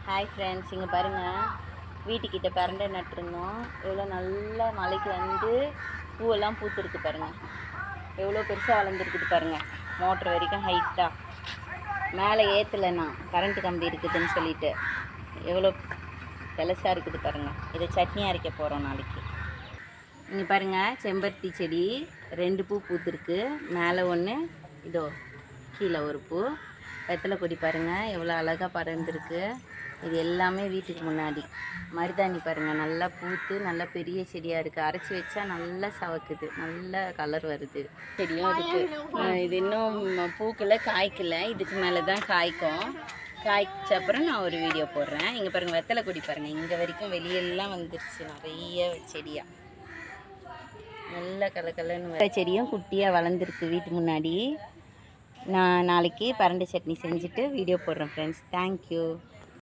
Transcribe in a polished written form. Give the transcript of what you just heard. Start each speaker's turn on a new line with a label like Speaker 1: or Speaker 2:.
Speaker 1: Hi friends, இங்கே பாருங்கள், வீட்டுக்கிட்ட பரண்டை நட்டுருந்தோம். எவ்வளோ நல்ல மழைக்கு வந்து பூவெல்லாம் பூத்துருக்கு பாருங்கள். எவ்வளோ பெருசாக வளர்ந்துருக்குது பாருங்கள். மோட்ரு வரைக்கும் ஹைட்டாக மேலே ஏற்றலைண்ணா, கரண்ட்டு கம்பி இருக்குதுன்னு சொல்லிட்டு எவ்வளோ பெலசாக இருக்குது பாருங்கள். இதை சட்னி அரைக்க போகிறோம் நாளைக்கு. இங்கே பாருங்கள், செம்பருத்தி செடி 2 பூ பூத்துருக்கு. மேலே ஒன்று, இதோ கீழே ஒரு பூ. வெத்தலை கொடி பாருங்கள் எவ்வளோ அழகாக பறந்துருக்கு. இது எல்லாமே வீட்டுக்கு முன்னாடி. மருதாணி பாருங்கள், நல்லா பூத்து நல்லா பெரிய செடியாக இருக்குது. அரைச்சி வச்சா நல்லா சவக்குது, நல்ல கலர் வருது. செடியும் இருக்குது. இது இன்னும் பூக்கலை, காய்க்கலை. இதுக்கு மேலே தான் காய்க்கும். காய்ச்ச அப்புறம் நான் ஒரு வீடியோ போடுறேன். இங்கே பாருங்கள், வெத்தலை கொடி பாருங்கள், இங்கே வரைக்கும் வெளியெல்லாம் வந்துருச்சு நிறைய செடியாக. நல்ல கலன்னு செடியும் குட்டியாக வளர்ந்துருக்கு வீட்டு முன்னாடி. நான் நாளைக்கு பரண்டை சட்னி செஞ்சுட்டு வீடியோ போடுறேன் ஃப்ரெண்ட்ஸ். தேங்க்யூ.